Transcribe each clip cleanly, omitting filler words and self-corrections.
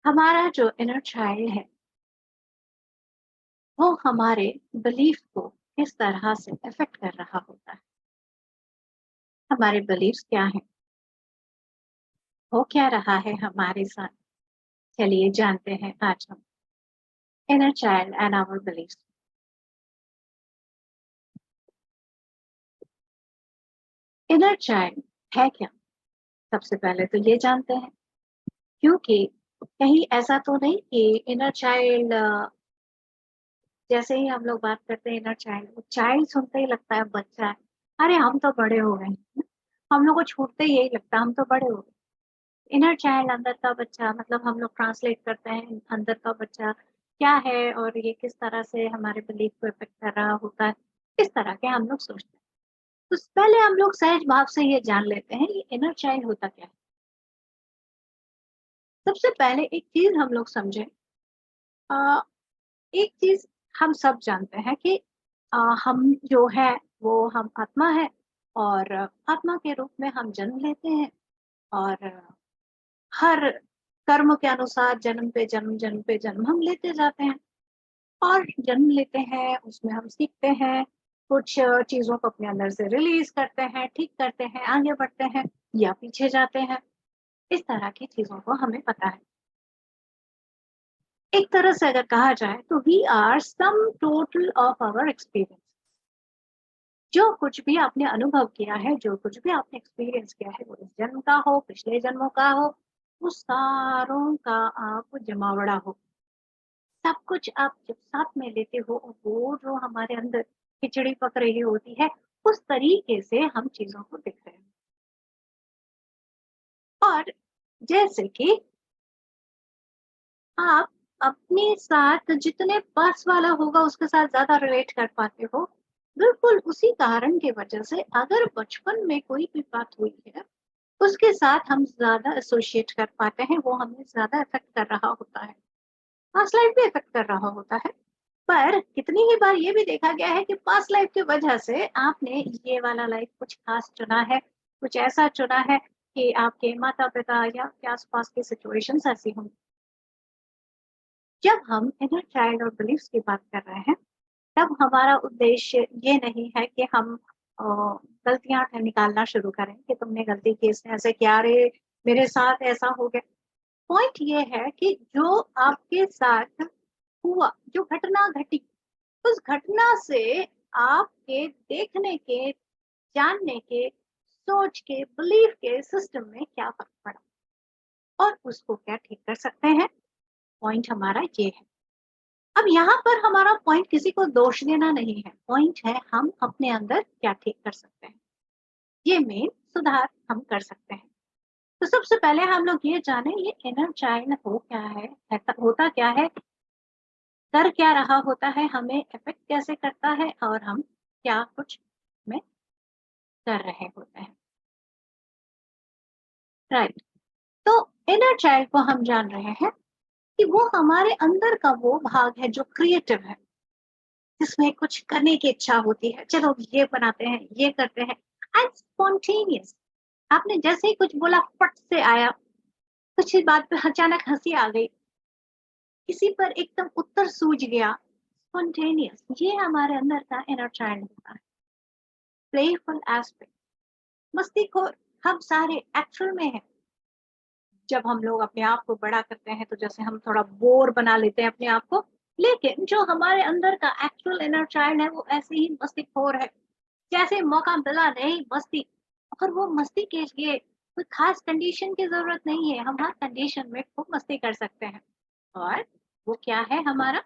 हमारा जो inner child है, वो हमारे बिलीफ को किस तरह से अफेक्ट कर रहा होता है। हमारे बिलीफ्स क्या हैं? हो क्या रहा है हमारे साथ? चलिए जानते हैं आज हम inner child and our beliefs. Inner child है क्या? सबसे पहले तो ये जानते हैं, क्योंकि कहीं ऐसा तो नहीं कि इनर चाइल्ड जैसे ही हम लोग बात करते हैं इनर चाइल्ड, चाइल्ड सुनते ही लगता है बच्चा है। अरे हम तो बड़े हो गए हैं। हम लोग को छूटते ही यही लगता है हम तो बड़े हो गए। इनर चाइल्ड अंदर का बच्चा, मतलब हम लोग ट्रांसलेट करते हैं अंदर का बच्चा क्या है और ये किस तरह से हमारे बिलीफ को इफेक्ट कर रहा होता है। इस तरह के हम लोग सोचते हैं। तो पहले हम लोग सहज भाव से ये जान लेते हैं ये इनर चाइल्ड होता क्या है। सबसे पहले एक चीज हम लोग समझें। आ, एक चीज हम सब जानते हैं कि हम जो है वो हम आत्मा है, और आत्मा के रूप में हम जन्म लेते हैं, और हर कर्म के अनुसार जन्म पे जन्म, जन्म पे जन्म हम लेते जाते हैं। और जन्म लेते हैं उसमें हम सीखते हैं, कुछ चीजों को अपने अंदर से रिलीज करते हैं, ठीक करते हैं, आगे बढ़ते हैं या पीछे जाते हैं। इस तरह की चीजों को हमें पता है। एक तरह से अगर कहा जाए तो we are sum total of our experience. जो कुछ भी आपने अनुभव किया है, जो कुछ भी आपने एक्सपीरियंस किया है, वो इस जन्म का हो, पिछले जन्मों का हो, उस सारों का आप जमावड़ा हो। सब कुछ आप जब साथ में लेते हो, वो जो हमारे अंदर खिचड़ी पक रही होती है, उस तरीके से हम चीजों को देख रहे हैं। और जैसे कि आप अपने साथ जितने पास वाला होगा उसके साथ ज्यादा रिलेट कर पाते हो, बिल्कुल उसी कारण की वजह से अगर बचपन में कोई भी बात हुई है, उसके साथ हम ज्यादा एसोसिएट कर पाते हैं, वो हमें ज्यादा इफेक्ट कर रहा होता है। पास्ट लाइफ भी इफेक्ट कर रहा होता है। पर कितनी ही बार ये भी देखा गया है कि पास्ट लाइफ की वजह से आपने ये वाला लाइफ कुछ खास चुना है, कुछ ऐसा चुना है कि आपके माता पिता या आपके आसपास की सिचुएशंस ऐसी होंगी। जब हम इनर चाइल्ड और बिलीफ्स की बात कर रहे हैं, तब हमारा उद्देश्य ये नहीं है कि हम गलतियां निकालना शुरू करें कि तुमने गलती की, इसने ऐसे किया, रे मेरे साथ ऐसा हो गया। पॉइंट ये है कि जो आपके साथ हुआ, जो घटना घटी, उस घटना से आपके देखने के, जानने के, सोच के, बिलीफ के सिस्टम में क्या फर्क पड़ा और उसको क्या ठीक कर सकते हैं। पॉइंट हमारा ये है। अब यहाँ पर हमारा पॉइंट किसी को दोष देना नहीं है, पॉइंट है हम अपने अंदर क्या ठीक कर सकते हैं, ये मेन सुधार हम कर सकते हैं। तो सबसे पहले हम लोग ये जाने ये इनर चाइल्ड हो क्या है, होता क्या है, कर क्या रहा होता है, हमें इफेक्ट कैसे करता है, और हम क्या कुछ में कर रहे होते हैं। राइट। तो इनर चाइल्ड को हम जान रहे हैं कि वो हमारे अंदर का वो भाग है जो क्रिएटिव है, जिसमें कुछ करने की इच्छा होती है, चलो ये बनाते हैं, ये करते हैं। एंड स्पॉन्टेनियस, आपने जैसे ही कुछ बोला फट से आया, कुछ ही बात पे अचानक हंसी आ गई, किसी पर एकदम उत्तर सूझ गया। स्पॉन्टेनियस, ये हमारे अंदर का इनर चाइल्ड होता है। प्लेफुल एस्पेक्ट, मस्तीखोर, हम सारे एक्चुअल में हैं। जब हम लोग अपने आप को बड़ा करते हैं तो जैसे हम थोड़ा बोर बना लेते हैं अपने आप को, लेकिन जो हमारे अंदर का एक्चुअल इनर चाइल्ड है वो ऐसे ही मस्तीखोर है। जैसे मौका मिला नहीं मस्ती, और वो मस्ती के लिए कोई खास कंडीशन की जरूरत नहीं है, हम हर कंडीशन में खूब मस्ती कर सकते हैं। और वो क्या है हमारा,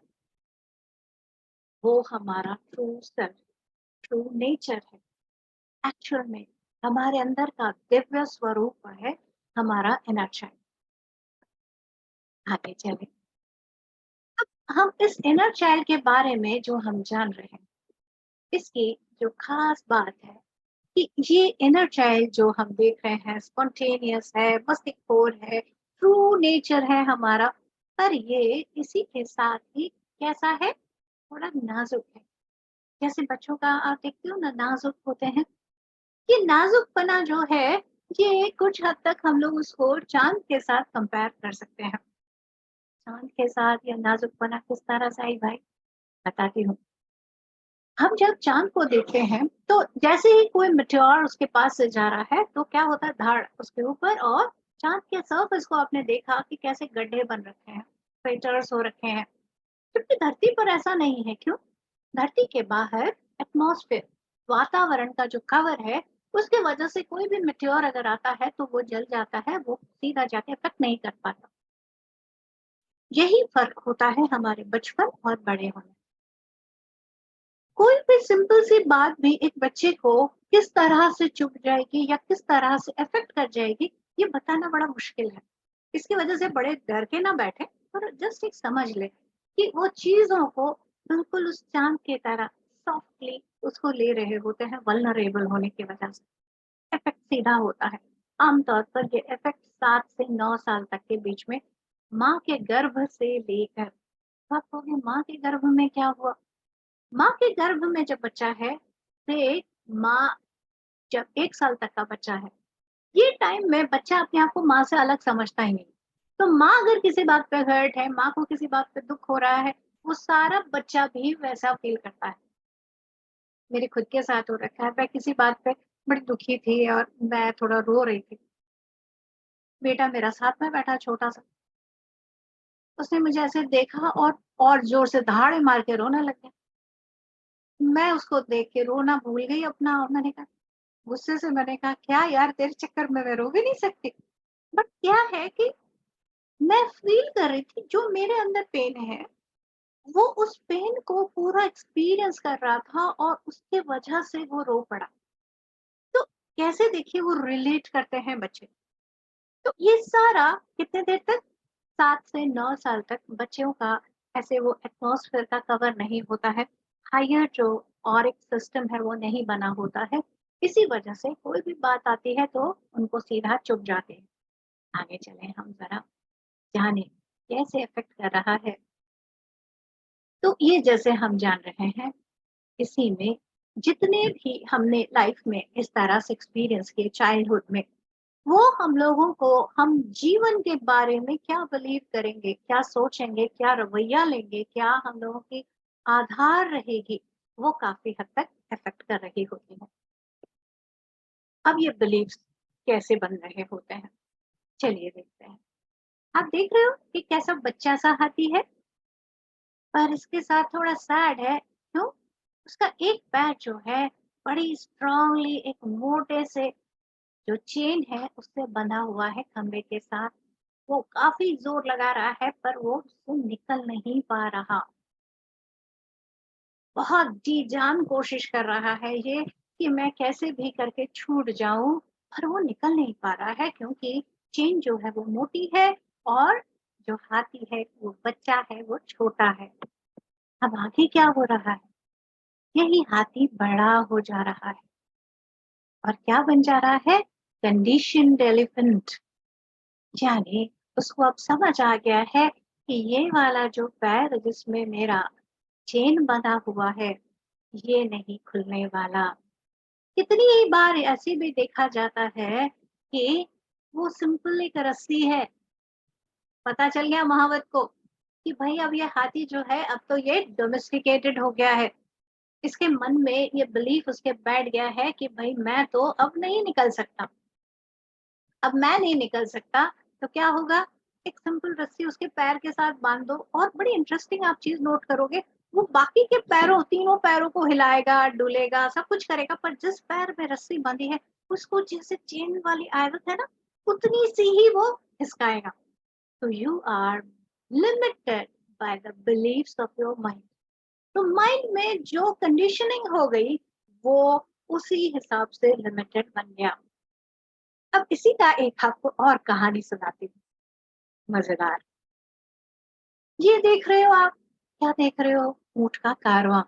वो हमारा ट्रू सेल्फ, ट्रू नेचर है। एक्चुअल में हमारे अंदर का दिव्य स्वरूप है हमारा इनर चाइल्ड। आगे चले, हम इस इनर चाइल्ड के बारे में जो हम जान रहे हैं, इसकी जो खास बात है कि ये इनर चाइल्ड जो हम देख रहे हैं स्पॉन्टेनियस है, मस्तीखोर है, ट्रू नेचर है हमारा। पर ये इसी के साथ ही कैसा है, थोड़ा नाजुक है। जैसे बच्चों का आप देखते हो ना, नाजुक होते हैं। ये नाजुकपना जो है, ये कुछ हद तक हम लोग उसको चांद के साथ कंपेयर कर सकते हैं। चाँद के साथ ये नाज़ुकपना किस तरह से आई भाई? बताती हूँ। हम जब चाँद को देखते हैं, तो जैसे ही कोई मेटेओर उसके पास से जा रहा है, तो क्या होता है धड़ उसके ऊपर और चाँद के सरफेस को आपने देखा कि कैसे गड्ढे बन रखे हैं, क्रेटर्स हो रखे हैं। जबकि धरती पर ऐसा नहीं है, क्यों? धरती के बाहर एटमॉस्फेयर, वातावरण का जो कवर है, उसकी वजह से कोई भी मेटेओर अगर आता है, तो वो जल जाता है, वो सीधा जाके इफ़ेक्ट नहीं कर पाता। यही फ़र्क होता है हमारे बचपन और बड़े होने। कोई भी सिंपल सी बात भी एक बच्चे को किस तरह से चुभ जाएगी या किस तरह से अफ़ेक्ट कर जाएगी, ये बताना बड़ा मुश्किल है। इसकी वजह से बड़े डर के ना बैठे और जस्ट एक समझ ले कि वो चीज़ों को बिल्कुल उस चाँद की तरह सॉफ्टली उसको ले रहे होते हैं वल्नरेबल होने की वजह से। इफ़ेक्ट सीधा होता है। आमतौर पर ये इफ़ेक्ट 7 से 9 साल तक के बीच में माँ के गर्भ से लेकर, तो आप कहोगे माँ के गर्भ में क्या हुआ? माँ के गर्भ में जब बच्चा है, से माँ जब 1 साल तक का बच्चा है, ये टाइम में बच्चा अपने आप को माँ से अलग समझता ही नहीं। तो माँ अगर किसी बात पे हर्ट है, माँ को किसी बात पे दुःख हो रहा है, वो सारा बच्चा भी वैसा फ़ील करता है। मेरे खुद के साथ हो रखा है, मैं किसी बात पे बड़ी दुखी थी और मैं थोड़ा रो रही थी। बेटा मेरा साथ में बैठा छोटा-सा, उसने मुझे ऐसे देखा और ज़ोर से दहाड़े मार के रोने लग गया। मैं उसको देख के रोना भूल गई अपना और मैंने कहा गुस्से से मैंने कहा, "क्या यार तेरे चक्कर में मैं रो भी नहीं सकती।" बट क्या है कि मैं फ़ील कर रही थी जो मेरे अंदर पेन है, वो उस पेन को पूरा एक्सपीरियंस कर रहा था और उसके वजह से वो रो पड़ा। तो कैसे देखिए वो रिलेट करते हैं बच्चे। तो ये सारा कितने देर तक 7 से 9 साल तक बच्चों का ऐसे वो एटमॉस्फेयर का कवर नहीं होता है। हायर जो ऑरिक सिस्टम है वो नहीं बना होता है। इसी वजह से कोई भी बात आती है तो उनको सीधा चुभ जाते हैं। आगे चलें हम ज़रा जानें कैसे इफ़ेक्ट कर रहा है। तो ये जैसे हम जान रहे हैं इसी में जितने भी हमने लाइफ में इस तरह से एक्सपीरियंस किए चाइल्डहुड में, वो हम लोगों को हम जीवन के बारे में क्या बिलीव करेंगे, क्या सोचेंगे, क्या रवैया लेंगे, क्या हम लोगों की आधार रहेगी, वो काफ़ी हद तक इफ़ेक्ट कर रही होती है। अब ये बिलीव्स कैसे बन रहे होते हैं, चलिए देखते हैं। आप देख रहे हो कि कैसा बच्चा-सा हाथी है, पर इसके साथ थोड़ा सैड है, क्यों? उसका एक पैर जो है, बड़ी स्ट्रॉन्गली एक मोटे से जो चेन है उससे बंधा हुआ है खंबे के साथ। वो काफ़ी ज़ोर लगा रहा है पर वो उससे निकल नहीं पा रहा। बहुत जी-जान कोशिश कर रहा है ये कि मैं कैसे भी करके छूट जाऊँ, पर वो निकल नहीं पा रहा है क्योंकि चेन जो है वो मोटी है और जो हाथी है वो बच्चा है, वो छोटा है। अब आगे क्या हो रहा है? यही हाथी बड़ा हो जा रहा है और क्या बन जा रहा है? Conditioned elephant. यानी उसको अब समझ आ गया है कि ये वाला जो पैर जिसमें मेरा चेन बंधा हुआ है, ये नहीं खुलने वाला। कितनी ही बार ऐसे भी देखा जाता है कि वो सिंपल एक रस्सी है, पता चल गया महावत को कि भाई अब ये हाथी जो है अब तो ये डोमेस्टिकेटेड हो गया है। इसके मन में ये बिलीफ उसके बैठ गया है कि भाई मैं तो अब नहीं निकल सकता। अब मैं नहीं निकल सकता, तो क्या होगा? एक सिंपल रस्सी उसके पैर के साथ बाँध दो और बड़ी इंटरेस्टिंग आप चीज़ नोट करोगे, वो बाकी के पैरों तीनों पैरों को हिलाएगा, डुलेगा, सब कुछ करेगा, पर जिस पैर में रस्सी बंधी है, उसको जैसे चेन वाली आदत है ना, उतनी सी ही वो हिसकाएगा। तो you are limited by the beliefs of your mind. तो माइंड में जो कंडीशनिंग हो गई, वो उसी हिसाब से लिमिटेड बन गया। अब इसी का एक आपको और कहानी सुनाती हूँ, मज़ेदार। ये देख रहे हो आप, क्या देख रहे हो? ऊँट का कारवां।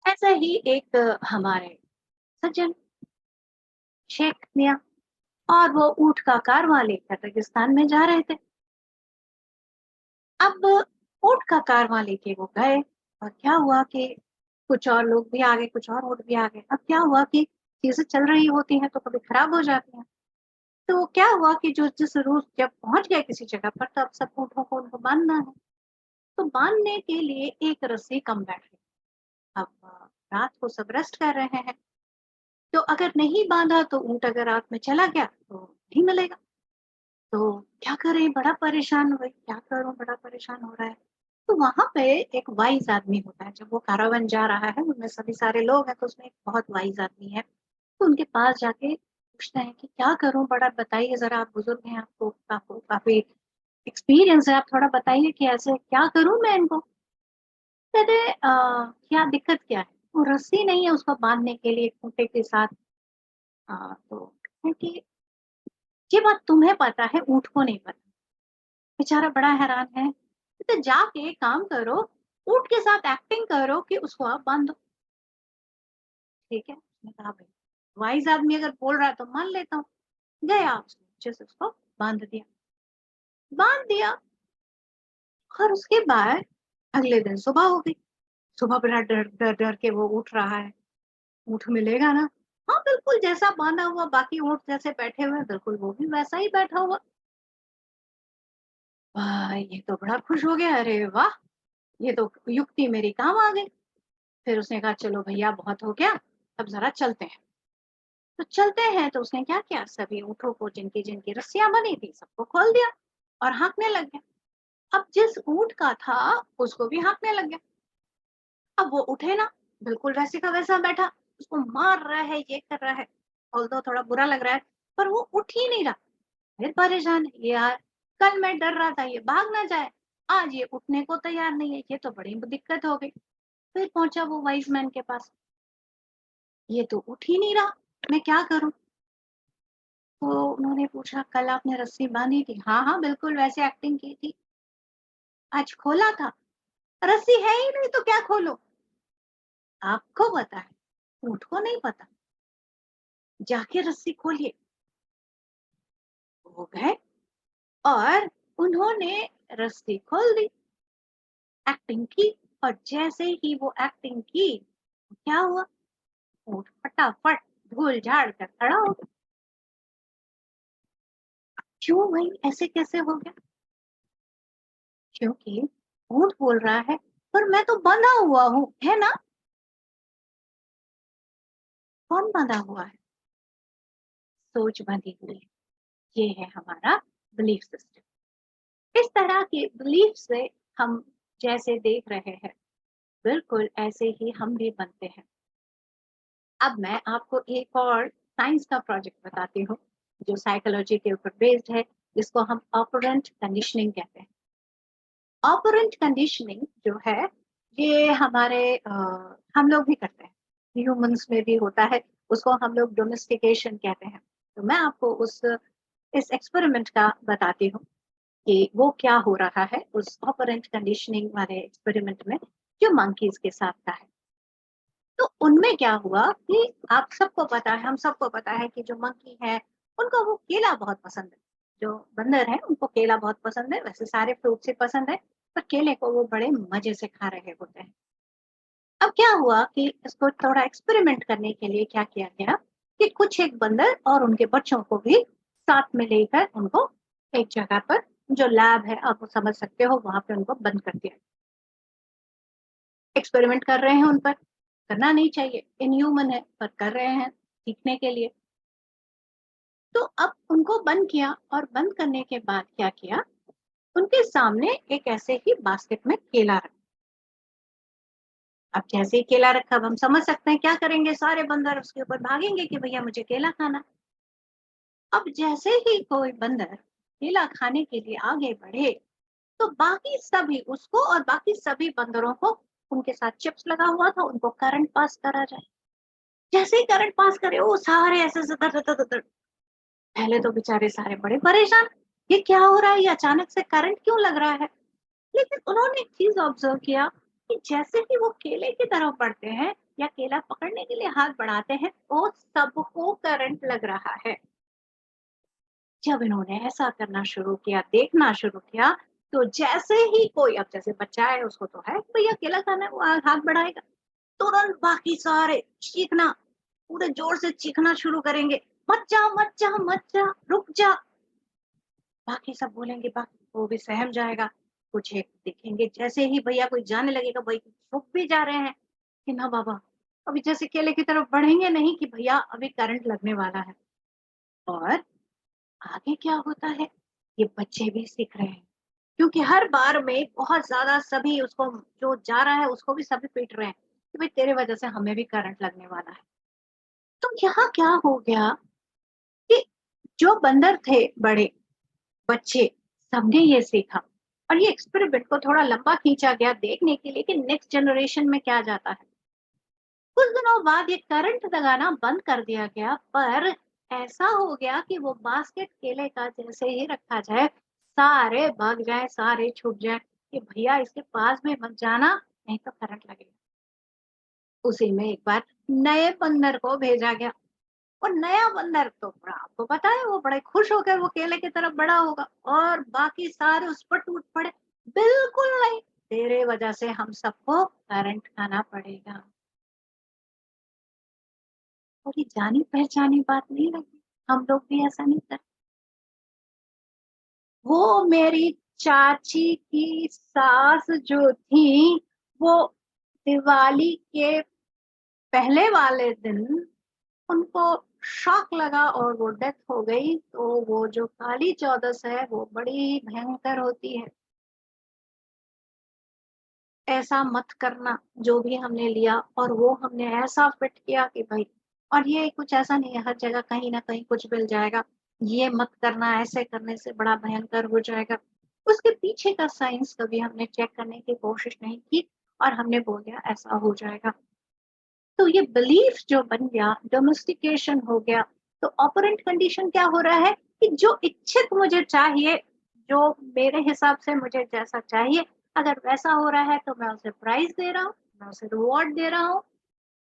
ऐसा ही एक हमारे सज्जन शेख मियाँ और वो ऊँट का कारवां लेकर रेगिस्तान में जा रहे थे। अब ऊँट का कारवां लेके वो गए और क्या हुआ कि कुछ और लोग भी आ गए, कुछ और ऊँट भी आ गए। अब क्या हुआ कि चीज़ें चल रही होती हैं तो कभी खराब हो जाती हैं। तो क्या हुआ कि जो जिस रूट जब पहुंच गए किसी जगह पर, तो अब सब ऊँटों को उनको बांधना है। तो बांधने के लिए एक रस्सी कम बैठ गई। अब रात को सब रेस्ट कर रहे हैं, तो अगर नहीं बांधा तो ऊँट अगर रात में चला गया तो नहीं मिलेगा। तो क्या करें, बड़ा परेशान हो गई, क्या करूँ, बड़ा परेशान हो रहा है। तो वहाँ पे एक वाइज़ आदमी होता है, जब वो कारावान जा रहा है, उनमें सभी सारे लोग हैं, तो उसमें एक बहुत वाइज़ आदमी है। तो उनके पास जाके पूछते हैं कि क्या करूँ, बड़ा बताइए ज़रा, आप बुज़ुर्ग हैं, आपको काफ़ी एक्सपीरियंस है, आप थोड़ा बताइए कि ऐसे क्या करूँ मैं इनको? कहते क्या दिक्कत क्या है? वो रस्सी नहीं है उसको बाँधने के लिए खूँटे के साथ। तो कहते हैं कि ये बात तुम्हें पता है, ऊँट को नहीं पता। बेचारा बड़ा हैरान है। कहते जाके एक काम करो, ऊँट के साथ एक्टिंग करो कि उसको आप बाँध दो। ठीक है? उसने कहा भई वाइज़ आदमी अगर बोल रहा है तो मान लेता हूँ। गया उसने अच्छे से उसको बाँध दिया। बाँध दिया और उसके बाद अगले दिन सुबह हो गई। सुबह बड़ा डर के वो उठ रहा है। ऊँट मिलेगा ना? हाँ, बिल्कुल जैसा बाँधा हुआ बाकी ऊँट जैसे बैठे हुए हैं, बिल्कुल वो भी वैसा ही बैठा हुआ। वाह! ये तो बड़ा खुश हो गया, अरे वाह! ये तो युक्ति मेरी काम आ गई। फिर उसने कहा चलो भैया बहुत हो गया, अब ज़रा चलते हैं। तो चलते हैं तो उसने क्या किया, सभी ऊँटों को जिनकी-जिनकी रस्सियाँ बनी थी सबको खोल दिया और हाँकने लग गया। अब जिस ऊँट का था उसको भी हाँकने लग गया। अब वो उठे ना, बिल्कुल वैसे का वैसा बैठा, उसको मार रहा है, ये कर रहा है। ऑल्दो थोड़ा बुरा लग रहा है, पर वो उठ ही नहीं रहा। फिर परेशान है, ये यार कल मैं डर रहा था ये भाग ना जाए, आज ये उठने को तैयार नहीं है, ये तो बड़ी दिक्कत हो गई। फिर पहुँचा वो वाइज़ मैन के पास, ये तो उठ ही नहीं रहा, मैं क्या करूँ? तो उन्होंने पूछा कल आपने रस्सी बाँधी थी? हाँ, हाँ, बिल्कुल वैसे एक्टिंग की थी। आज खोला था? रस्सी है ही नहीं तो क्या खोलूँ? आपको पता है, ऊँट को नहीं पता। जाके रस्सी खोलिए। वो गए और उन्होंने रस्सी खोल दी, एक्टिंग की, और जैसे ही वो एक्टिंग की, क्या हुआ? ऊँट फटाफट धूल-झाड़ कर खड़ा हो गया। क्यों भई ऐसे कैसे हो गया? क्योंकि ऊँट बोल रहा है, पर मैं तो बँधा हुआ हूँ, है ना? कौन बँधा हुआ है? सोच बँधी हुई है। ये है हमारा बिलीफ सिस्टम। इस तरह के बिलीफ से हम जैसे देख रहे हैं, बिल्कुल ऐसे ही हम भी बनते हैं। अब मैं आपको एक और साइंस का प्रोजेक्ट बताती हूँ, जो साइकोलॉजी के ऊपर बेस्ड है, जिसको हम ऑपरेंट कंडीशनिंग कहते हैं। ऑपरेंट कंडीशनिंग जो है, ये हमारे हम लोग भी करते हैं, ह्यूमन्स में भी होता है, उसको हम लोग डोमेस्टिकेशन कहते हैं। तो मैं आपको उस इस एक्सपेरिमेंट का बताती हूँ कि वो क्या हो रहा है उस ऑपरेंट कंडीशनिंग वाले एक्सपेरिमेंट में, जो मंकीज के साथ था है। तो उनमें क्या हुआ कि आप सबको पता है, हम सबको पता है कि जो मंकी है, उनको वो केला बहुत पसंद है। जो बंदर है उनको केला बहुत पसंद है, वैसे सारे फ्रूट्स ही पसंद है, पर केले को वो बड़े मजे से खा रहे होते हैं। अब क्या हुआ कि इसको थोड़ा एक्सपेरिमेंट करने के लिए क्या किया गया कि कुछ एक बंदर और उनके बच्चों को भी साथ में लेकर उनको एक जगह पर, जो लैब है आप वो समझ सकते हो, वहां पे उनको बंद कर दिया। एक्सपेरिमेंट कर रहे हैं उन पर, करना नहीं चाहिए, इनह्यूमन है, पर कर रहे हैं सीखने के लिए। तो अब उनको बंद किया और बंद करने के बाद क्या किया, उनके सामने एक ऐसे ही बास्केट में केला रखा। अब जैसे ही केला रखा, अब हम समझ सकते हैं क्या करेंगे, सारे बंदर उसके ऊपर भागेंगे कि भैया मुझे केला खाना। अब जैसे ही कोई बंदर केला खाने के लिए आगे बढ़े, तो बाकी सभी उसको और बाकी सभी बंदरों को, उनके साथ चिप्स लगा हुआ था, उनको करंट पास करा जाए। जैसे ही करंट पास करे, वो सारे ऐसे दर दर दर दर। पहले तो बेचारे सारे बड़े परेशान, ये क्या हो रहा है, ये अचानक से करंट क्यों लग रहा है। लेकिन उन्होंने एक चीज ऑब्जर्व किया कि जैसे ही वो केले की तरफ बढ़ते हैं या केला पकड़ने के लिए हाथ बढ़ाते हैं, वो सबको करंट लग रहा है। जब इन्होंने ऐसा करना शुरू किया, देखना शुरू किया, तो जैसे ही कोई, अब जैसे बच्चा है उसको तो है कि भैया केला खाना है, वो हाथ बढ़ाएगा, तुरंत बाकी सारे चीखना, पूरे जोर से चीखना शुरू करेंगे, मत जा मत जा मत जा, रुक जा। बाकी सब बोलेंगे, बाकी वो भी सहम जाएगा। कुछ एक दिखेंगे, जैसे ही भैया कोई जाने लगेगा, भाई छुप भी जा रहे हैं कि ना बाबा, अभी जैसे केले की तरफ बढ़ेंगे नहीं कि भैया अभी करंट लगने वाला है। और आगे क्या होता है, ये बच्चे भी सीख रहे हैं, क्योंकि हर बार में बहुत ज्यादा सभी उसको, जो जा रहा है उसको भी सभी पीट रहे हैं कि भाई तेरे वजह से हमें भी करंट लगने वाला है। तो यहाँ क्या हो गया कि जो बंदर थे बड़े, बच्चे, सबने ये सीखा। और ये एक्सपेरिमेंट को थोड़ा लंबा खींचा गया देखने के लिए कि नेक्स्ट जनरेशन में क्या जाता है। कुछ दिनों बाद ये करंट लगाना बंद कर दिया गया, पर ऐसा हो गया कि वो बास्केट केले का जैसे ही रखा जाए, सारे भाग जाए, सारे छुप जाए कि भैया इसके पास भी मत जाना, नहीं तो करंट लगेगा। उसी में एक बार नए बंदर को भेजा गया। और नया बंदर तो बड़ा, आपको पता है, वो बड़े खुश होकर वो केले की तरफ बड़ा होगा, और बाकी सारे उस पर टूट पड़े। बिल्कुल नहीं, तेरे वजह से हम सबको करंट खाना पड़ेगा। और ये जानी पहचानी बात नहीं लगी, हम लोग भी ऐसा नहीं करते। वो मेरी चाची की सास जो थी, वो दिवाली के पहले वाले दिन उनको शॉक लगा और वो डेथ हो गई। तो वो जो काली चौदस है वो बड़ी भयंकर होती है। ऐसा मत करना, जो भी हमने लिया और वो हमने ऐसा फिट किया कि भाई, और ये कुछ ऐसा नहीं है हर जगह कहीं ना कहीं कुछ मिल जाएगा, ये मत करना, ऐसे करने से बड़ा भयंकर हो जाएगा। उसके पीछे का साइंस कभी हमने चेक करने की कोशिश नहीं की, और हमने बोल दिया ऐसा हो जाएगा। तो ये बिलीफ जो बन गया, डोमेस्टिकेशन हो गया। तो ऑपरेंट कंडीशन क्या हो रहा है कि जो इच्छित मुझे चाहिए, जो मेरे हिसाब से मुझे जैसा चाहिए, अगर वैसा हो रहा है तो मैं उसे प्राइज दे रहा हूँ, मैं उसे रिवॉर्ड दे रहा हूँ।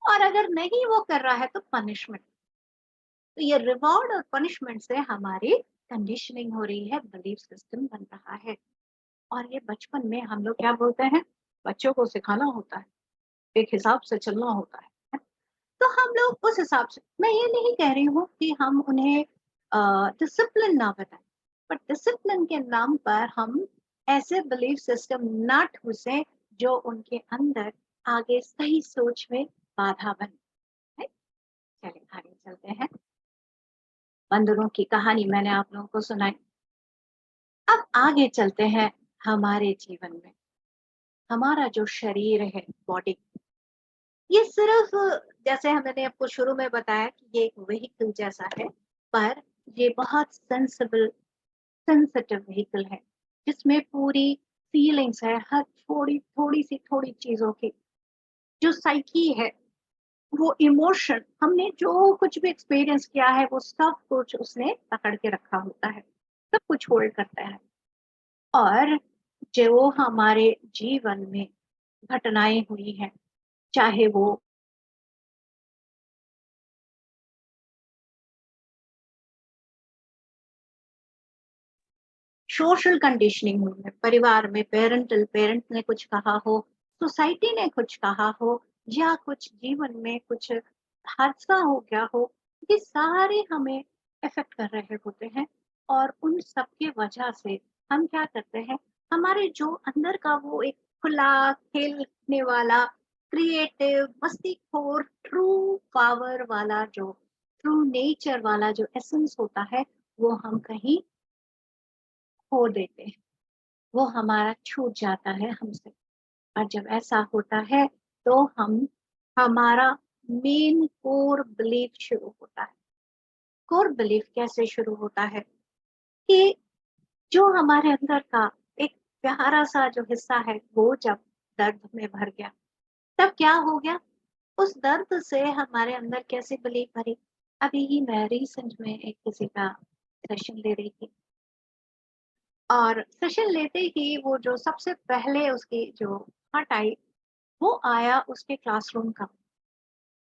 और अगर नहीं वो कर रहा है तो पनिशमेंट। तो ये रिवॉर्ड और पनिशमेंट से हमारी कंडीशनिंग हो रही है, बिलीफ सिस्टम बन रहा है। और ये बचपन में हम लोग क्या बोलते हैं, बच्चों को सिखाना होता है, एक हिसाब से चलना होता है। तो हम लोग उस हिसाब से, मैं ये नहीं कह रही हूँ कि हम उन्हें डिसिप्लिन ना बताएं, पर डिसिप्लिन के नाम पर हम ऐसे बिलीफ सिस्टम ना ठूसें जो उनके अंदर आगे सही सोच में बाधा बने। है? चलिए आगे चलते हैं। बंदरों की कहानी मैंने आप लोगों को सुनाई। अब आगे चलते हैं हमारे जीवन में। हमारा जो शरीर है, बॉडी, ये सिर्फ, जैसे हमने आपको शुरू में बताया कि ये एक व्हीकल जैसा है, पर ये बहुत सेंसिटिव व्हीकल है, जिसमें पूरी फीलिंग्स है, हर थोड़ी सी चीजों की जो साइकी है, वो इमोशन, हमने जो कुछ भी एक्सपीरियंस किया है वो सब कुछ उसने पकड़ के रखा होता है, सब कुछ होल्ड करता है। और जो हमारे जीवन में घटनाएं हुई हैं, चाहे वो सोशल कंडीशनिंग हुई है, परिवार में पेरेंट ने कुछ कहा हो, सोसाइटी ने कुछ कहा हो, या कुछ जीवन में कुछ हादसा हो गया हो, ये सारे हमें इफेक्ट कर रहे होते हैं। और उन सब के वजह से हम क्या करते हैं, हमारे जो अंदर का वो एक खुला खेलने वाला, क्रिएटिव, मस्तीखोर, ट्रू पावर वाला, जो ट्रू नेचर वाला जो एसेंस होता है, वो हम कहीं खो देते हैं, वो हमारा छूट जाता है हमसे। और जब ऐसा होता है तो हम, हमारा मेन कोर बिलीफ शुरू होता है। कोर बिलीफ कैसे शुरू होता है कि जो हमारे अंदर का एक प्यारा सा जो हिस्सा है, वो जब दर्द में भर गया, तब क्या हो गया, उस दर्द से हमारे अंदर कैसे बिलीफ भरी। अभी ही मैं रिसेंट में एक किसी का सेशन ले रही थी, और सेशन लेते ही वो जो सबसे पहले उसकी जो हट आई, वो आया उसके क्लासरूम का।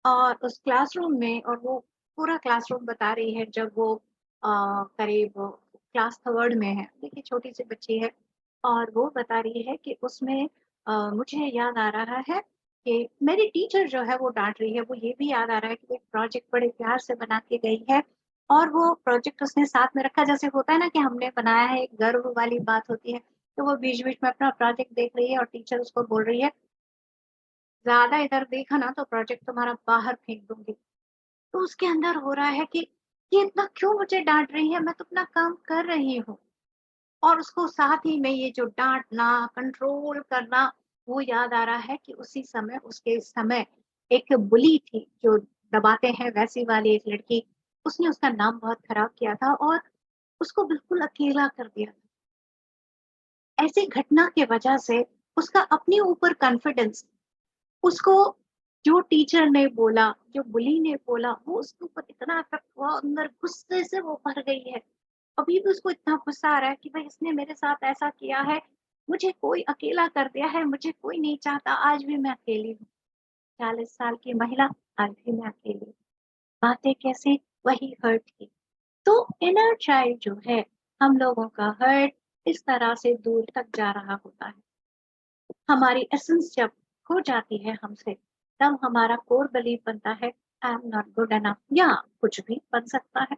और उस क्लासरूम में, और वो पूरा क्लासरूम बता रही है, जब वो करीब क्लास थर्ड में है, देखिए छोटी सी बच्ची है, और वो बता रही है कि उसमें मुझे याद आ रहा है कि मेरी टीचर जो है वो डांट रही है, वो ये भी याद आ रहा है कि एक प्रोजेक्ट बड़े प्यार से बना के गई है, और वो प्रोजेक्ट उसने साथ में रखा, जैसे होता है ना कि हमने बनाया है, एक गर्व वाली बात होती है। तो वो बीच-बीच में अपना प्रोजेक्ट देख रही है और टीचर उसको बोल रही है, "ज़्यादा इधर देखा ना तो प्रोजेक्ट तुम्हारा बाहर फेंक दूँगी।" तो उसके अंदर हो रहा है कि ये इतना क्यों मुझे डाँट रही है, मैं तो अपना काम कर रही हूँ। और उसको साथ ही में ये जो डाँटना, कंट्रोल करना, वो याद आ रहा है कि उसी समय उसके समय एक बुली थी, जो दबाते हैं वैसी वाली एक लड़की, उसने उसका नाम बहुत खराब किया था और उसको बिल्कुल अकेला कर दिया था। ऐसी घटना की वजह से उसका अपने ऊपर कॉन्फिडेंस, उसको जो टीचर ने बोला, जो बुली ने बोला, वो उसके ऊपर इतना इफ़ेक्ट हुआ, अंदर गुस्से से वो भर गई है। अभी भी उसको इतना गुस्सा आ रहा है कि भाई इसने मेरे साथ ऐसा किया है, मुझे कोई अकेला कर दिया है, मुझे कोई नहीं चाहता, आज भी मैं अकेली हूँ। 40 साल की महिला, आज भी मैं अकेली हूँ। बातें कैसी? वही हर्ट की। तो इनर चाइल्ड जो है, हम लोगों का हर्ट इस तरह से दूर तक जा रहा होता है। हमारी एसेंस जब खो जाती है हमसे, तब हमारा कोर बिलीफ बनता है, I am not good enough, या कुछ भी बन सकता है।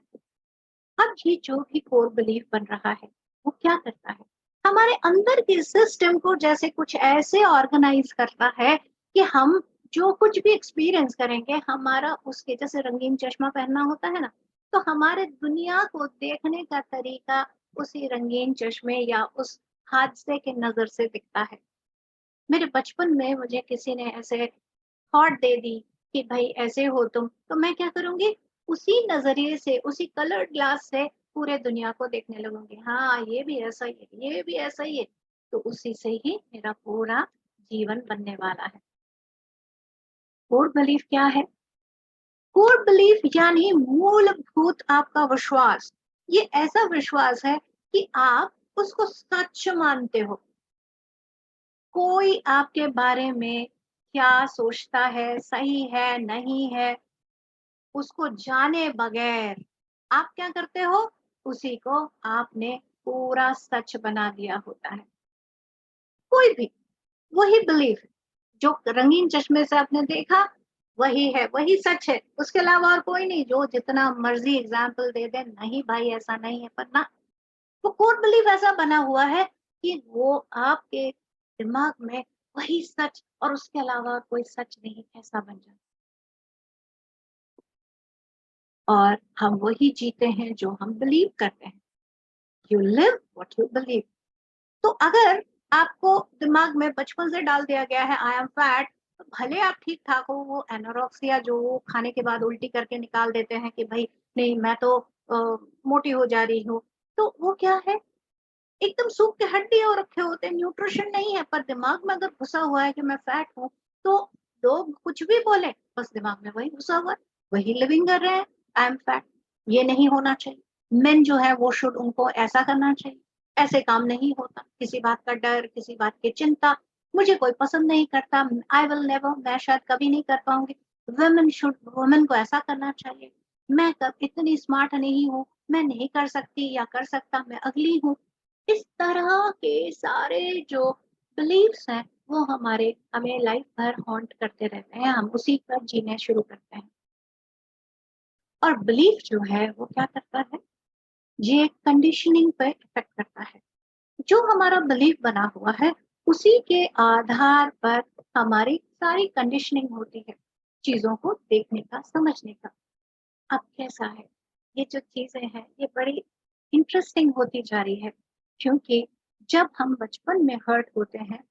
अब ये जो भी कोर बिलीफ बन रहा है, वो क्या करता है? हमारे अंदर के सिस्टम को जैसे कुछ ऐसे ऑर्गेनाइज करता है कि हम जो कुछ भी एक्सपीरियंस करेंगे, हमारा उसके जैसे रंगीन चश्मा पहनना होता है ना, तो हमारे दुनिया को देखने का तरीका उसी रंगीन चश्मे या उस हादसे के नजर से दिखता है। मेरे बचपन में मुझे किसी ने ऐसे थॉट दे दी कि भाई ऐसे हो तुम, तो मैं क्या करूंगी, उसी नजरिए से, उसी कलर्ड ग्लास से पूरे दुनिया को देखने लगूंगी। हाँ, ये भी ऐसा ही है, ये भी ऐसा ही है। तो उसी से ही मेरा पूरा जीवन बनने वाला है। कोर बिलीफ क्या है? कोर बिलीफ यानी मूलभूत आपका विश्वास। ये ऐसा विश्वास है कि आप उसको सच मानते हो। कोई आपके बारे में क्या सोचता है, सही है, नहीं है, उसको जाने बगैर आप क्या करते हो? उसी को आपने पूरा सच बना दिया होता है। कोई भी वही बिलीफ जो रंगीन चश्मे से आपने देखा, वही है, वही सच है। उसके अलावा और कोई नहीं, जो जितना मर्ज़ी एग्ज़ाम्पल दे दे, नहीं भाई ऐसा नहीं है, पर ना, वो कोर बिलीफ ऐसा बना हुआ है कि वो आपके दिमाग में वही सच और उसके अलावा और कोई सच नहीं, ऐसा बन जाता है। और हम वही जीते हैं जो हम बिलीव करते हैं। You live what you believe. तो अगर आपको दिमाग में बचपन से डाल दिया गया है आई एम फैट, तो भले आप ठीक ठाक हो, वो एनोरेक्सिया जो वो खाने के बाद उल्टी करके निकाल देते हैं कि भाई नहीं मैं तो मोटी हो जा रही हूँ, तो वो क्या है, एकदम सूख के हड्डी हो रखे होते हैं, न्यूट्रिशन नहीं है, पर दिमाग में अगर घुसा हुआ है कि मैं फैट हूँ, तो लोग कुछ भी बोले, बस दिमाग में वही घुसा हुआ है, वही लिविंग कर रहे हैं, आई एम फैट। ये नहीं होना चाहिए। मेन जो है वो शुड, उनको ऐसा करना चाहिए, ऐसे काम नहीं होता, किसी बात का डर, किसी बात की चिंता, मुझे कोई पसंद नहीं करता, आई विल नेवर, मैं शायद कभी नहीं कर पाऊंगी, वुमेन शुड, वुमेन को ऐसा करना चाहिए, मैं कब इतनी स्मार्ट नहीं हूँ, मैं नहीं कर सकती या कर सकता, मैं अगली हूँ। इस तरह के सारे जो बिलीफ्स हैं, वो हमें लाइफ भर हॉन्ट करते रहते हैं, हम उसी पर जीने शुरू करते हैं। और बिलीफ जो है वो क्या करता है, ये कंडीशनिंग पे इफेक्ट करता है। जो हमारा बिलीफ बना हुआ है, उसी के आधार पर हमारी सारी कंडीशनिंग होती है, चीजों को देखने का, समझने का। अब कैसा है, ये जो चीजें हैं ये बड़ी इंटरेस्टिंग होती जा रही है, क्योंकि जब हम बचपन में हर्ट होते हैं,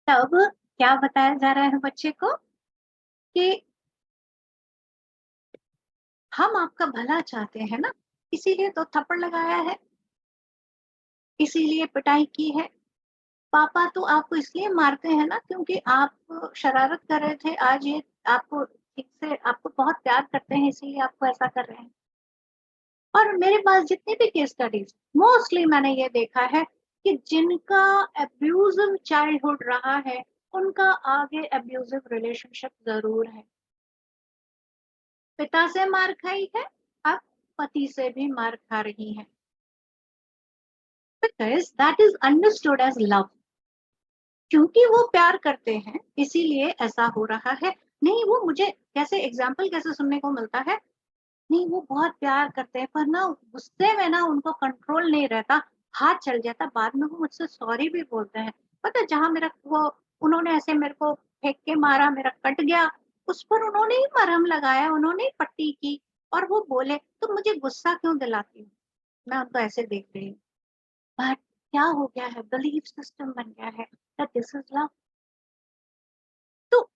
तब क्या बताया जा रहा है बच्चे को कि हम आपका भला चाहते हैं ना, इसीलिए तो थप्पड़ लगाया है, इसीलिए पिटाई की है। पापा तो आपको इसलिए मारते हैं ना क्योंकि आप शरारत कर रहे थे, आज ये आपको ठीक से, आपको बहुत प्यार करते हैं इसीलिए आपको ऐसा कर रहे हैं। और मेरे पास जितनी भी केस स्टडीज, मोस्टली मैंने ये देखा है कि जिनका अब्यूजिव चाइल्डहुड रहा है, उनका आगे अब्यूजिव रिलेशनशिप जरूर है। पिता से मार खाई है, अब पति से भी मार खा रही है, because that is understood as love. क्योंकि वो प्यार करते हैं इसीलिए ऐसा हो रहा है। नहीं, वो मुझे कैसे एग्जाम्पल कैसे सुनने को मिलता है, नहीं, वो बहुत प्यार करते हैं, पर ना गुस्से में ना उनको कंट्रोल नहीं रहता, हाथ चल जाता, बाद में वो मुझसे सॉरी भी बोलते हैं। पता है जहाँ मेरा वो उन्होंने ऐसे मेरे को फेंक के मारा, मेरा कट गया, उस पर उन्होंने ही मरहम लगाया, उन्होंने ही पट्टी की और वो बोले, "तुम मुझे गुस्सा क्यों दिलाती हो?" मैं उनको ऐसे देख रही हूँ। बट क्या हो गया है, बिलीफ सिस्टम बन गया है दैट दिस इज लव। तो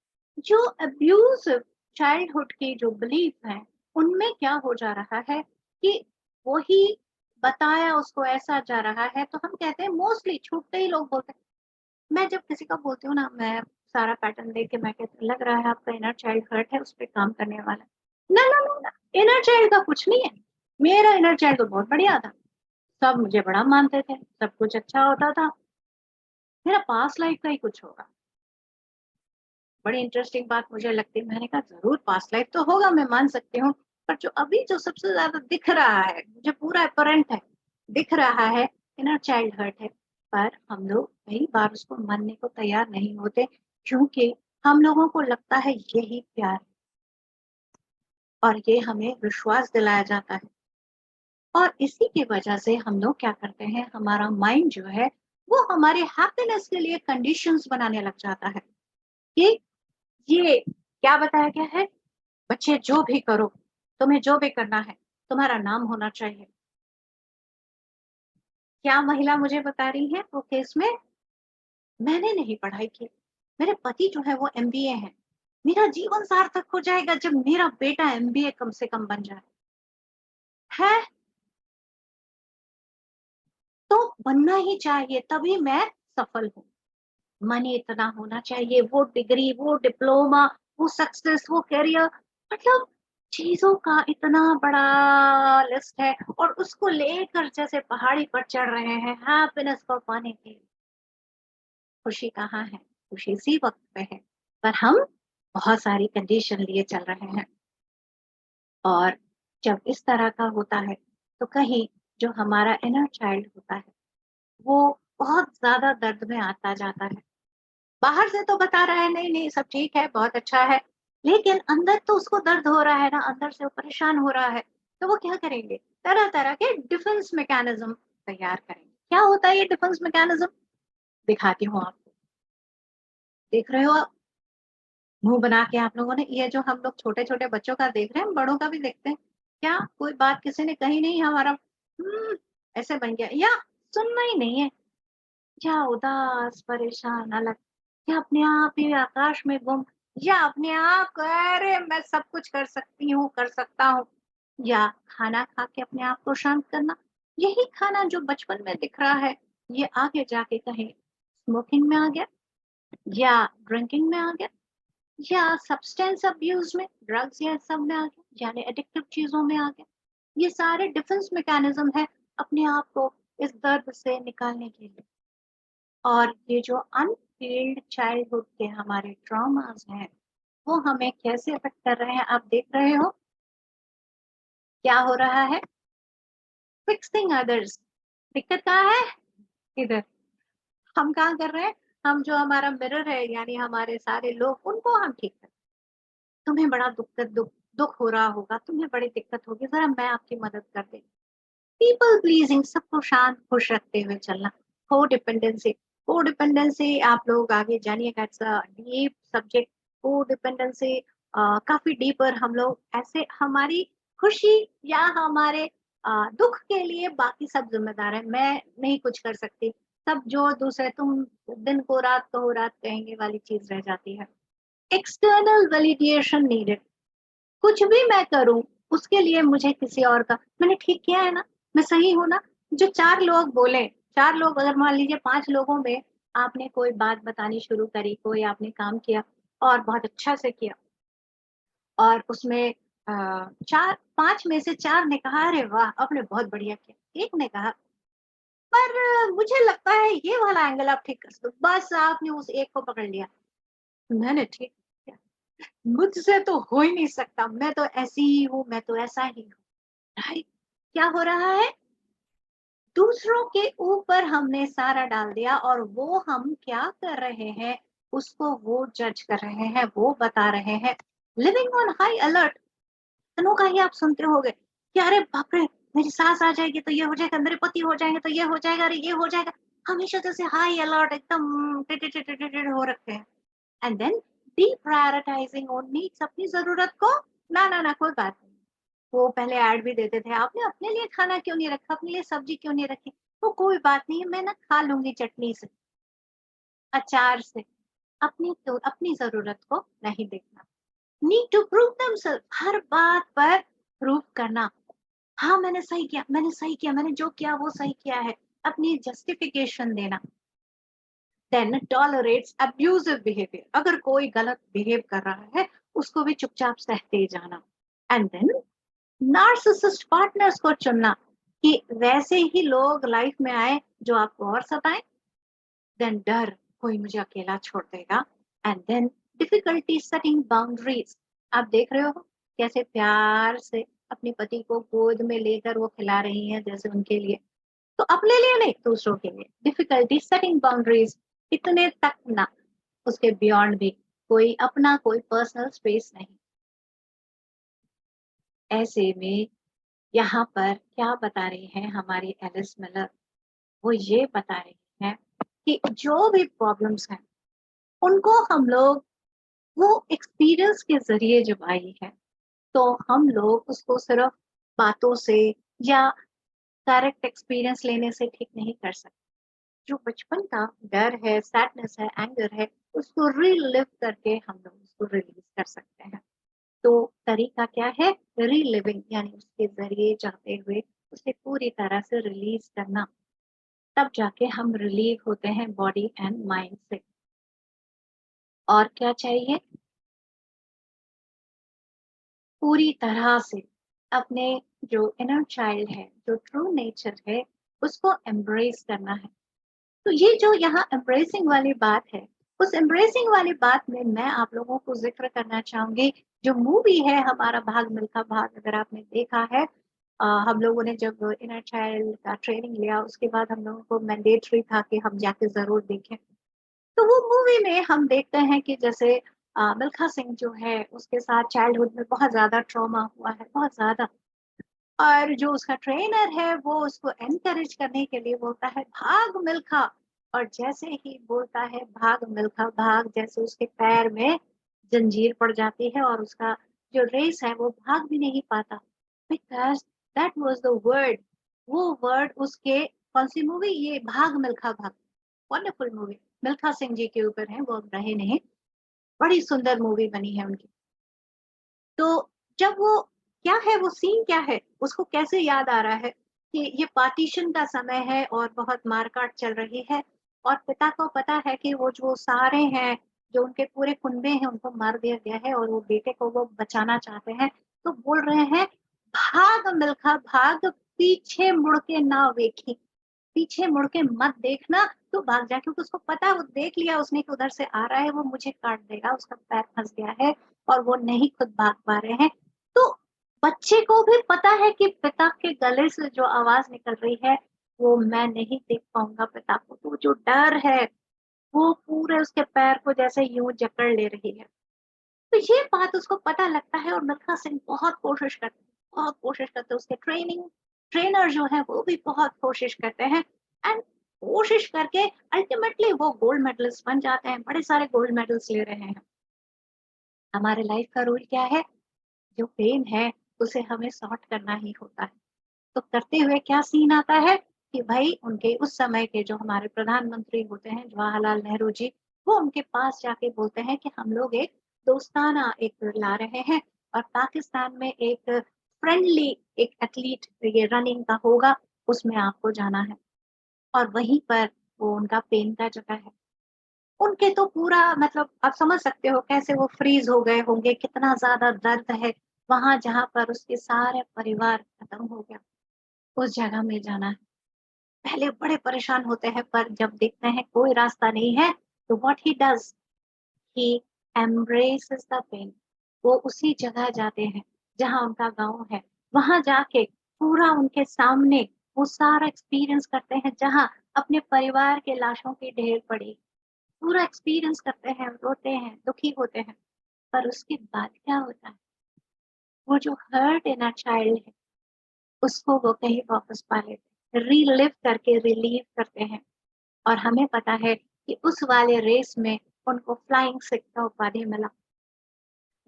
जो अब्यूज़ चाइल्डहुड के जो बिलीफ हैं, उनमें क्या हो जा रहा है कि वही बताया उसको ऐसा जा रहा है, तो हम कहते हैं मोस्टली छूटते ही लोग बोलते हैं। मैं जब किसी का बोलती हूँ ना, मैं सारा पैटर्न देख के मैं कहती हूँ, लग रहा है आपका इनर चाइल्ड हर्ट है, उस पे काम करने वाला है। ना, ना, ना, ना, इनर चाइल्ड का कुछ नहीं है। मेरा इनर चाइल्ड तो बहुत बढ़िया था। सब मुझे बड़ा मानते थे, सब कुछ अच्छा होता था। मेरा पास्ट लाइफ का ही कुछ होगा। बड़ी इंटरेस्टिंग बात मुझे लगती है, मैंने कहा ज़रूर पास्ट लाइफ तो होगा, मैं मान सकती हूँ, पर जो अभी जो सबसे ज़्यादा दिख रहा है, मुझे पूरा अपरेंट है, दिख रहा है, इनर चाइल्ड हर्ट है। पर हम लोग कई बार उसको मानने को तैयार नहीं होते, क्योंकि हम लोगों को लगता है यही प्यार है और ये हमें विश्वास दिलाया जाता है। और इसी की वजह से हम लोग क्या करते हैं, हमारा माइंड जो है, वो हमारे हैप्पीनेस के लिए कंडीशंस बनाने लग जाता है कि ये क्या बताया गया है, बच्चे जो भी करो, तुम्हें जो भी करना है, तुम्हारा नाम होना चाहिए। क्या महिला मुझे बता रही है वो केस में, मैंने नहीं पढ़ाई की, मेरे पति जो है वो एमबीए हैं, मेरा जीवन सार्थक हो जाएगा जब मेरा बेटा एमबीए कम से कम बन जाए। है, तो बनना ही चाहिए, तभी मैं सफल हूँ। मनी इतना होना चाहिए, वो डिग्री, वो डिप्लोमा, वो सक्सेस, वो करियर, मतलब चीजों का इतना बड़ा लिस्ट है और उसको लेकर जैसे पहाड़ी पर चढ़ रहे हैं हैप्पीनेस को पाने के लिए। खुशी कहाँ है, खुशी इसी वक्त पे है, पर हम बहुत सारी कंडीशन लिए चल रहे हैं। और जब इस तरह का होता है, तो कहीं जो हमारा इनर चाइल्ड होता है, वो बहुत ज्यादा दर्द में आता जाता है। बाहर से तो बता रहा है नहीं नहीं सब ठीक है, बहुत अच्छा है, लेकिन अंदर तो उसको दर्द हो रहा है ना, अंदर से वो परेशान हो रहा है। तो वो क्या करेंगे, तरह तरह के डिफेंस मैकेनिज्म तैयार करेंगे। क्या होता है ये डिफेंस मैकेनिज्म, दिखाती हूँ आपको। देख रहे हो आप, मुंह बना के आप लोगों ने, ये जो हम लोग छोटे छोटे बच्चों का देख रहे हैं, हम बड़ों का भी देखते हैं। क्या कोई बात किसी ने कही नहीं, हमारा ऐसे बन गया, या सुनना ही नहीं है, या उदास परेशान अलग, या अपने आप ही आकाश में गुम, या अपने आप को अरे मैं सब कुछ कर सकती हूँ, कर सकता हूँ, या खाना खा के अपने आप को शांत करना। यही खाना जो बचपन में दिख रहा है, ये आगे जाके कहीं स्मोकिंग में आ गया, या ड्रिंकिंग में आ गया, या सब्सटेंस अब्यूज में, ड्रग्स या सब में आ गया, यानी एडिक्टिव चीजों में आ गया। ये सारे डिफेंस मैकेनिज्म है अपने आप को इस दर्द से निकालने के लिए। और ये जो अनहील्ड चाइल्डहुड के हमारे ट्रॉमास हैं, वो हमें कैसे अफेक्ट कर रहे हैं, आप देख रहे हो क्या हो रहा है। फिक्सिंग अदर्स, दिक्कत कहाँ है, इधर। हम कहाँ कर रहे हैं, हम जो हमारा मिरर है, यानी हमारे सारे लोग, उनको हम ठीक कर। तुम्हें बड़ा दुख दुख हो रहा होगा, तुम्हें बड़ी दिक्कत होगी, जरा मैं आपकी मदद कर दे। पीपल प्लीजिंग, सबको शांत खुश रखते हुए चलना। को डिपेंडेंसी आप लोग आगे जानिएगा, इट्स अ डीप सब्जेक्ट। को डिपेंडेंसी काफी डीपर, हम लोग ऐसे हमारी खुशी या हमारे दुख के लिए बाकी सब जिम्मेदार है, मैं नहीं कुछ कर सकती। सब जो दूसरे, तुम दिन को रात कहो रात कहेंगे वाली चीज रह जाती है। एक्सटर्नल वैलिडेशन नीडेड, कुछ भी मैं करूं उसके लिए मुझे किसी और का, मैंने ठीक किया है ना, मैं सही हूं ना, जो चार लोग बोले, चार लोग अगर मान लीजिए पांच लोगों में आपने कोई बात बतानी शुरू करी, कोई आपने काम किया और बहुत अच्छा से किया, और उसमें चार पांच में से चार ने कहा अरे वाह आपने बहुत बढ़िया किया, एक ने कहा पर मुझे लगता है ये वाला एंगल आप ठीक कर सकते हो। बस आपने उस एक को पकड़ लिया, मैंने ठीक किया, मुझसे तो हो ही नहीं सकता, मैं तो ऐसी ही हूँ, मैं तो ऐसा ही हूँ। राइट, क्या हो रहा है, दूसरों के ऊपर हमने सारा डाल दिया और वो हम क्या कर रहे हैं, उसको वो जज कर रहे हैं, वो बता रहे हैं, लिविंग ऑन हाई अलर्ट। कितनों का ही आप सुनते होंगे कि अरे बाप रे! मेरी सास आ जाएगी तो ये हो जाएगा, मेरे पति हो जाएँगे तो ये हो जाएगा, अरे ये हो जाएगा। हमेशा जैसे हाई अलर्ट एकदम टिट हो रखे हैं। एंड देन डीप्रायोरिटाइजिंग ओन नीड्स, अपनी ज़रूरत को ना, ना, ना कोई बात नहीं। वो पहले ऐड भी देते थे, आपने अपने लिए खाना क्यों नहीं रखा? अपने लिए सब्ज़ी क्यों नहीं रखी? वो कोई बात नहीं है, मैं ना खा लूँगी चटनी से, अचार से। अपनी ज़रूरत को नहीं देखना। नीड टू प्रूव देमसेल्फ, हर बात पर प्रूव करना। हाँ, मैंने सही किया, मैंने जो किया वो सही किया है। अपनी जस्टिफिकेशन देना। देन टॉलरेट्स अब्यूसिव बिहेवियर, अगर कोई गलत बिहेव कर रहा है, उसको भी चुपचाप सहते जाना। एंड देन नार्सिसिस्ट पार्टनर्स को चुनना कि वैसे ही लोग लाइफ में आए जो आपको और सताएं। देन डर, कोई मुझे अकेला छोड़ देगा। And then difficulty setting boundaries, आप देख रहे हो कैसे प्यार से अपने पति को गोद में लेकर वो खिला रही हैं जैसे उनके लिए, तो अपने लिए नहीं दूसरों के लिए। डिफिकल्टी सेटिंग बाउंड्रीज, इतने तक ना, उसके बियॉन्ड भी, कोई अपना कोई पर्सनल स्पेस नहीं। ऐसे में यहाँ पर क्या बता रही हैं हमारी एलिस मिलर, वो ये बता रही हैं कि जो भी प्रॉब्लम्स हैं उनको हम लोग वो एक्सपीरियंस के ज़रिए जब आई है, तो हम लोग उसको सिर्फ़ बातों से या डायरेक्ट एक्सपीरियंस लेने से ठीक नहीं कर सकते। जो बचपन का डर है, सैडनेस है, एंगर है, उसको रीलिव करके हम लोग उसको रिलीज़ कर सकते हैं। तो तरीका क्या है? रीलिविंग, यानी उसके ज़रिए जाते हुए उसे पूरी तरह से रिलीज़ करना, तब जाके हम रिलीव होते हैं बॉडी एंड माइंड से। और क्या चाहिए? पूरी तरह से अपने जो इनर चाइल्ड है, जो ट्रू नेचर है, उसको एम्ब्रेस करना है। तो ये जो यहाँ एम्ब्रेसिंग वाली बात है, उस एम्ब्रेसिंग वाली बात में मैं आप लोगों को ज़िक्र करना चाहूँगी, जो मूवी है हमारा भाग मिल्खा भाग, अगर आपने देखा है, हम लोगों ने जब इनर चाइल्ड का ट्रेनिंग लिया, उसके बाद हम लोगों को मैंडेटरी था कि हम जाके ज़रूर देखें। तो वो मूवी में हम देखते हैं कि जैसे मिल्खा सिंह जो है, उसके साथ चाइल्डहुड में बहुत ज़्यादा ट्रॉमा हुआ है, बहुत ज़्यादा। और जो उसका ट्रेनर है, वो उसको एनकरेज करने के लिए बोलता है, "भाग मिल्खा।" और जैसे ही बोलता है, "भाग मिल्खा भाग", जैसे उसके पैर में जंजीर पड़ जाती है और उसका जो रेस है, वो भाग भी नहीं पाता। Because that was the word, वो वर्ड उसके कौन-सी मूवी? ये भाग मिल्खा भाग। वंडरफुल मूवी, मिल्खा सिंह जी के ऊपर है, वो अब रहे नहीं। बड़ी सुंदर मूवी बनी है उनकी। तो जब वो क्या है, वो सीन क्या है, उसको कैसे याद आ रहा है कि ये पार्टीशन का समय है और बहुत मार-काट चल रही है, और पिता को पता है कि वो जो सारे हैं, जो उनके पूरे कुनबे हैं, उनको मार दिया गया है और वो बेटे को वो बचाना चाहते हैं। तो बोल रहे हैं, "भाग मिल्खा भाग, पीछे मुड़ के ना वेखी।" पीछे मुड़ के मत देखना, तो भाग जा, क्योंकि उसको पता है, वो देख लिया उसने कि उधर से आ रहा है, वो मुझे काट देगा, उसका पैर फँस गया है और वो नहीं खुद भाग पा रहे हैं। तो बच्चे को भी पता है कि पिता के गले से जो आवाज़ निकल रही है, वो मैं नहीं देख पाऊँगा पिता को, तो जो डर है, वो पूरे उसके पैर को जैसे यूँ जकड़ ले रही है। तो ये बात उसको पता लगता है और मिल्खा सिंह बहुत कोशिश करते हैं, उसके ट्रेनर जो है वो भी बहुत कोशिश करते हैं। एंड कोशिश करके अल्टीमेटली वो गोल्ड मेडलिस्ट बन जाते हैं, बड़े सारे गोल्ड मेडल्स ले रहे हैं। हमारे लाइफ का रूल क्या है? जो पेन है उसे हमें सॉर्ट करना ही होता है। तो करते हुए क्या सीन आता है कि भाई उनके उस समय के जो हमारे प्रधानमंत्री होते हैं जवाहरलाल नेहरू जी, वो उनके पास जाके बोलते हैं कि हम लोग एक दोस्ताना एक ला रहे हैं और पाकिस्तान में एक फ्रेंडली एक एथलीट ये रनिंग का होगा, उसमें आपको जाना है। और वहीं पर वो उनका पेन का जगह है। उनके तो पूरा मतलब आप समझ सकते हो कैसे वो फ्रीज हो गए होंगे, कितना ज्यादा दर्द है वहां जहां पर उसके सारे परिवार खत्म हो गया, उस जगह में जाना है। पहले बड़े परेशान होते हैं, पर जब देखते हैं कोई रास्ता नहीं है, तो what he does, he embraces the pain. वो उसी जगह जाते हैं जहाँ उनका गाँव है। वहाँ जाके पूरा उनके सामने वो सारा एक्सपीरियंस करते हैं, जहाँ अपने परिवार के लाशों की ढेर पड़ी। पूरा एक्सपीरियंस करते हैं, रोते हैं, दुखी होते हैं। पर उसके बाद क्या होता है? वो जो हर्ट इनर चाइल्ड है उसको वो कहीं वापस पा लेते हैं, रीलिव करके रिलीव करते हैं। और हमें पता है कि उस वाले रेस में उनको फ्लाइंग सिख का उपाधि मिला।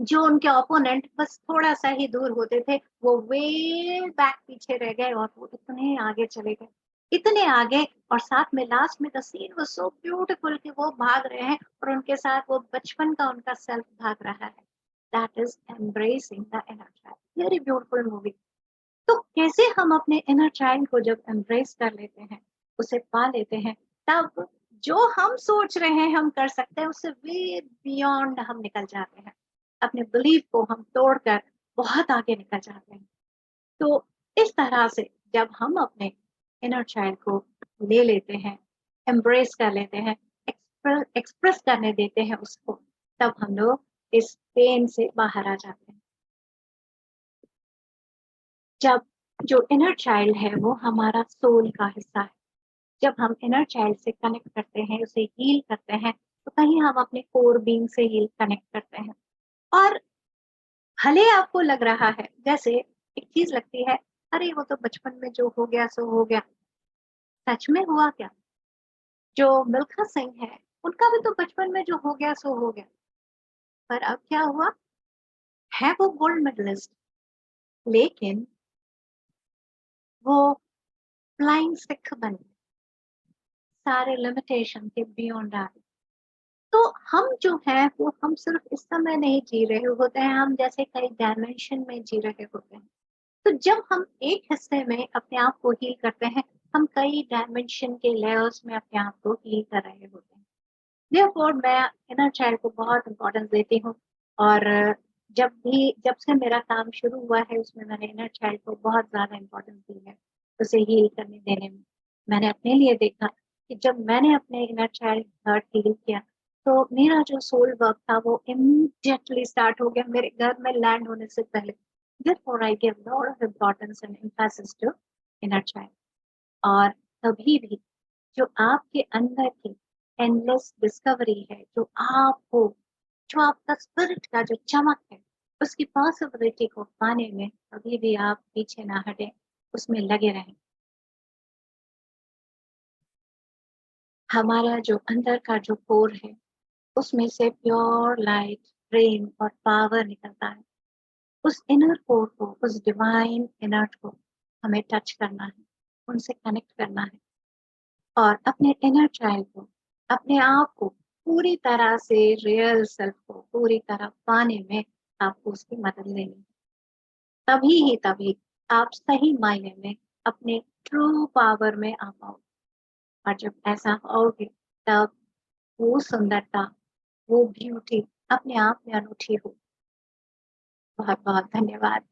जो उनके ओपोनेंट बस थोड़ा-सा ही दूर होते थे, वो वे बैक पीछे रह गए और वो इतने आगे चले गए। इतने आगे और साथ में लास्ट में the scene was so beautiful कि वो भाग रहे हैं और उनके साथ वो बचपन का उनका सेल्फ भाग रहा है। That is embracing the inner child. Very beautiful movie. तो कैसे हम अपने इनर चाइल्ड को जब एम्ब्रेस कर लेते हैं, उसे पा लेते हैं, तब जो हम सोच रहे हैं हम कर सकते हैं, उससे वे बियॉन्ड हम निकल जाते हैं। अपने बिलीफ को हम तोड़कर बहुत आगे निकल जाते हैं। तो इस तरह से जब हम अपने इनर चाइल्ड को ले लेते हैं, एम्ब्रेस कर लेते हैं, एक्सप्रेस करने देते हैं उसको, तब हम लोग इस पेन से बाहर आ जाते हैं। जब जो इनर चाइल्ड है वो हमारा सोल का हिस्सा है। जब हम इनर चाइल्ड से कनेक्ट करते हैं, उसे हील करते हैं, तो कहीं हम अपने कोर बीइंग से हील कनेक्ट करते हैं। और भले आपको लग रहा है जैसे एक चीज लगती है, अरे वो तो बचपन में जो हो गया सो हो गया। सच में हुआ क्या? जो मिल्खा सिंह है, उनका भी तो बचपन में जो हो गया सो हो गया। पर अब क्या हुआ? है वो गोल्ड मेडलिस्ट, लेकिन वो फ्लाइंग सिख बन गए, सारे लिमिटेशन के बियॉन्ड आ गए। तो हम जो है वो हम सिर्फ इस समय नहीं जी रहे होते हैं, हम जैसे कई डायमेंशन में जी रहे होते हैं। तो जब हम एक हिस्से में अपने आप को हील करते हैं, हम कई डायमेंशन के लेयर्स में अपने आप को हील कर रहे होते हैं। देयरफॉर मैं इनर चाइल्ड को बहुत इम्पोर्टेंस देती हूँ। और जब से मेरा काम शुरू हुआ है उसमें मैंने इनर चाइल्ड को बहुत ज़्यादा इम्पोर्टेंस दी है, उसे हील करने देने में। मैंने अपने लिए देखा कि जब मैंने अपने इनर चाइल्ड हर्ट हील किया, तो मेरा जो सोल वर्क था वो इमीडिएटली स्टार्ट हो गया मेरे घर में लैंड होने से पहले। Therefore I give lot of importance and emphasis to inner child. और कभी भी जो आपके अंदर की एंडलेस डिस्कवरी है, जो आपका स्पिरिट का जो चमक है, उसकी पॉसिबिलिटी को पाने में कभी भी आप पीछे ना हटें, उसमें लगे रहें। हमारा जो अंदर का जो कोर है, उसमें से प्योर लाइट, प्रेम और पावर निकलता है। उस इनर कोर को, उस डिवाइन इनर को हमें टच करना है, उनसे कनेक्ट करना है और अपने इनर चाइल्ड को, अपने आप को पूरी तरह से रियल सेल्फ को पूरी तरह पाने में आपको उसकी मदद लेनी है। तभी आप सही मायने में अपने ट्रू पावर में आ पाओ। और जब ऐसा होगे, तब वो सुंदरता, वो ब्यूटी अपने आप में अनूठी हो। बहुत बहुत धन्यवाद।